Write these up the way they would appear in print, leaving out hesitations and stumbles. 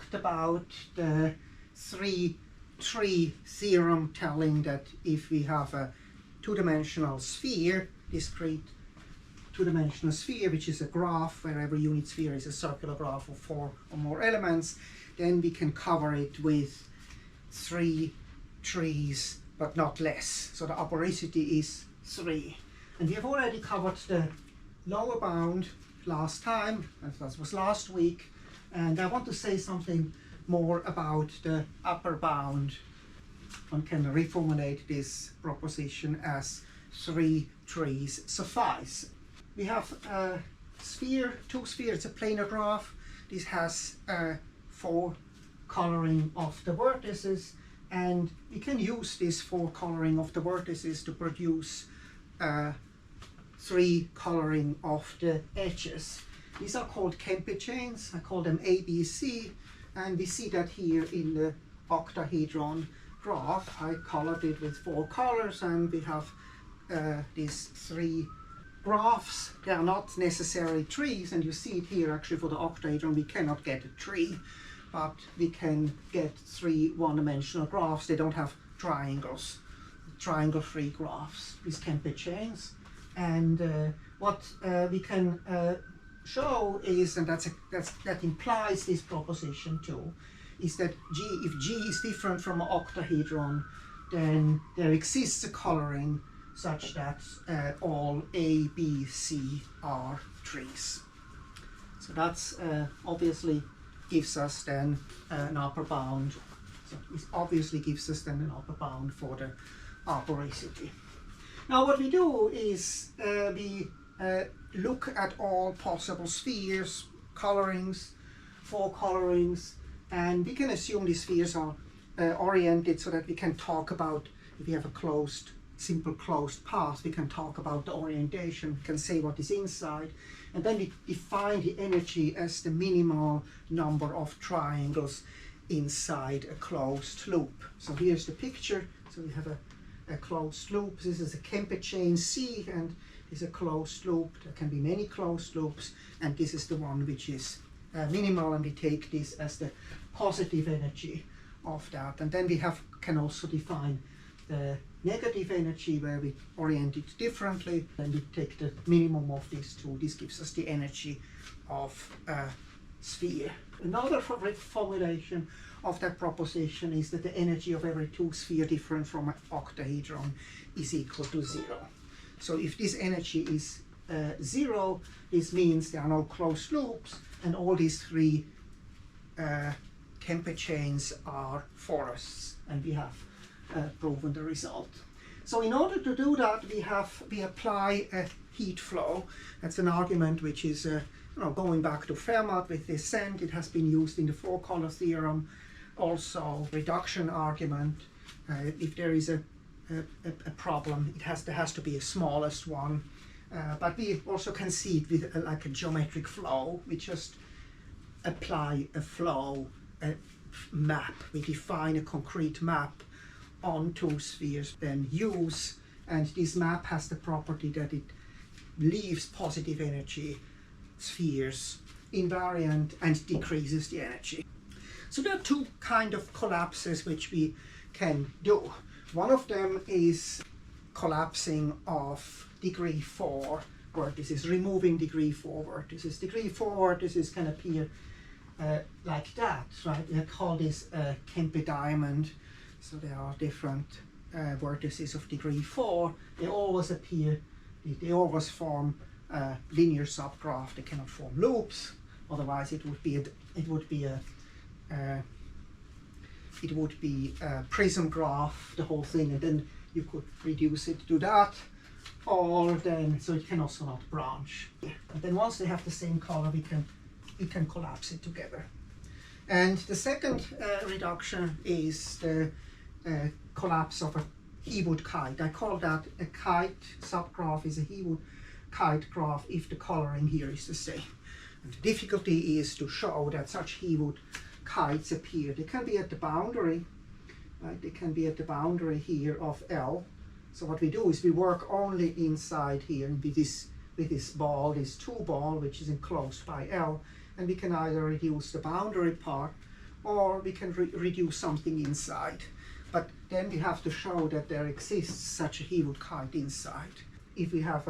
talked about the Three Tree Theorem, telling that if we have a two-dimensional sphere, discrete two-dimensional sphere, which is a graph where every unit sphere is a circular graph of 4 or more elements, then we can cover it with 3 trees, but not less. So the arboricity is 3. And we have already covered the lower bound last time, and that was last week. And I want to say something more about the upper bound. One can reformulate this proposition as 3 trees suffice. We have a sphere, 2 spheres, a planar graph. This has 4 coloring of the vertices, and we can use this 4 coloring of the vertices to produce 3 coloring of the edges. These are called Kempe chains. I call them A, B, C, and we see that here in the octahedron graph. I colored it with 4 colors, and we have these 3 graphs. They are not necessarily trees, and you see it here actually for the octahedron. We cannot get a tree, but we can get 3 one-dimensional graphs. They don't have triangles, triangle-free graphs, these Kempe chains. And what we can show is, and that implies this proposition too, is that if G is different from an octahedron, then there exists a coloring such that all A, B, C are trees. So that's obviously gives us then an upper bound. So it obviously gives us then an upper bound for the arboricity. Now what we do is we look at all possible spheres, colorings, 4 colorings, and we can assume these spheres are oriented so that we can talk about, if we have a simple closed path, we can talk about the orientation, we can say what is inside, and then we define the energy as the minimal number of triangles inside a closed loop. So here's the picture. So we have a closed loop. This is a Kempe chain C, and is a closed loop. There can be many closed loops, and this is the one which is minimal, and we take this as the positive energy of that. And then we can also define the negative energy, where we orient it differently. Then we take the minimum of these 2. This gives us the energy of a sphere. Another formulation of that proposition is that the energy of every 2 sphere different from an octahedron is equal to 0. So if this energy is 0, this means there are no closed loops, and all these 3 Kempe chains are forests, and we have proven the result. So in order to do that, we apply a heat flow. That's an argument which is going back to Fermat with descent. It has been used in the 4-color theorem. Also, reduction argument. If there is a problem, there has to be a smallest one. But we also can see it with like a geometric flow. We just apply a flow, a map. We define a concrete map on 2 spheres, then use, and this map has the property that it leaves positive energy spheres invariant and decreases the energy. So there are 2 kind of collapses which we can do. One of them is collapsing of degree 4 vertices, removing degree 4 vertices. Degree 4 vertices can appear like that, right? We call this a Kempe diamond. So there are different vertices of degree 4. They always appear, they always form a linear subgraph. They cannot form loops. Otherwise, it would be a prism graph, the whole thing, and then you could reduce it to that. Or then, so it can also not branch. And then once they have the same color, we can collapse it together. And the second reduction is the collapse of a Heawood kite. I call that a kite subgraph is a Heawood kite graph if the coloring here is the same. And the difficulty is to show that such Heawood kites appear. They can be at the boundary, right? They can be at the boundary here of L. So what we do is we work only inside here with this ball, this 2 ball, which is enclosed by L, and we can either reduce the boundary part or we can reduce something inside. But then we have to show that there exists such a He-wood kite inside. If we have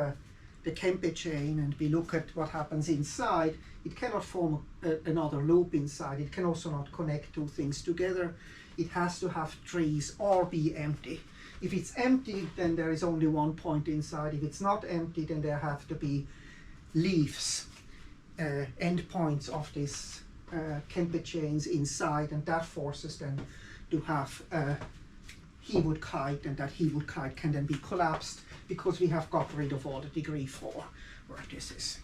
the Kempe chain and we look at what happens inside, it cannot form another loop inside. It can also not connect two things together. It has to have trees or be empty. If it's empty, then there is only one point inside. If it's not empty, then there have to be leaves, endpoints of this Kempe chains inside, and that forces them to have a He-wood kite, and that He-wood kite can then be collapsed because we have got rid of all the degree 4 vertices.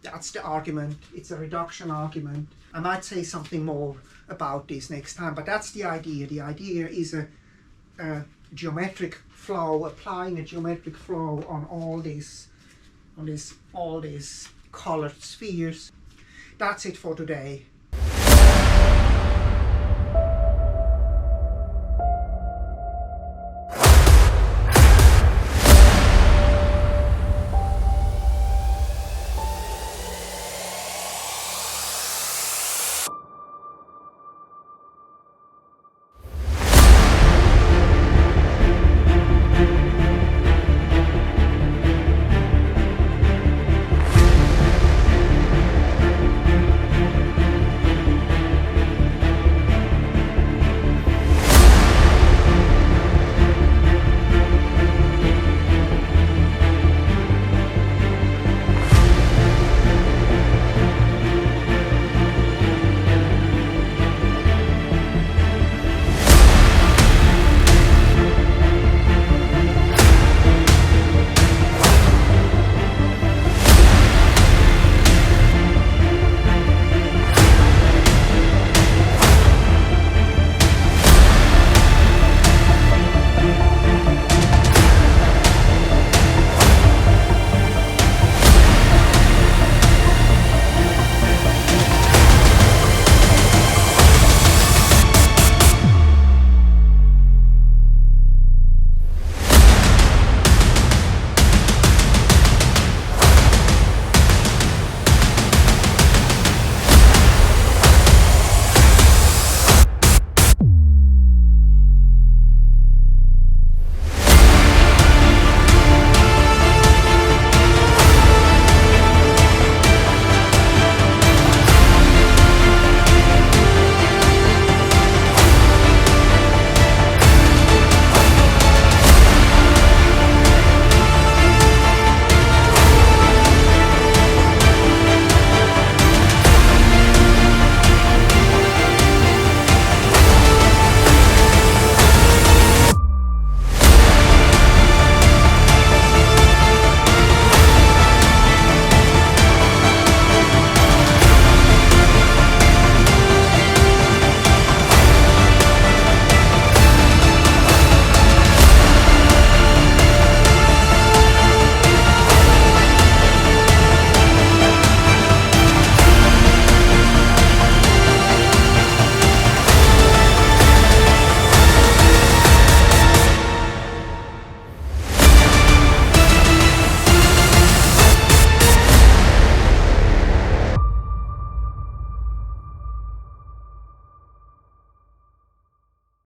That's the argument. It's a reduction argument. I might say something more about this next time, but that's the idea. The idea is a geometric flow, applying a geometric flow on all these colored spheres. That's it for today.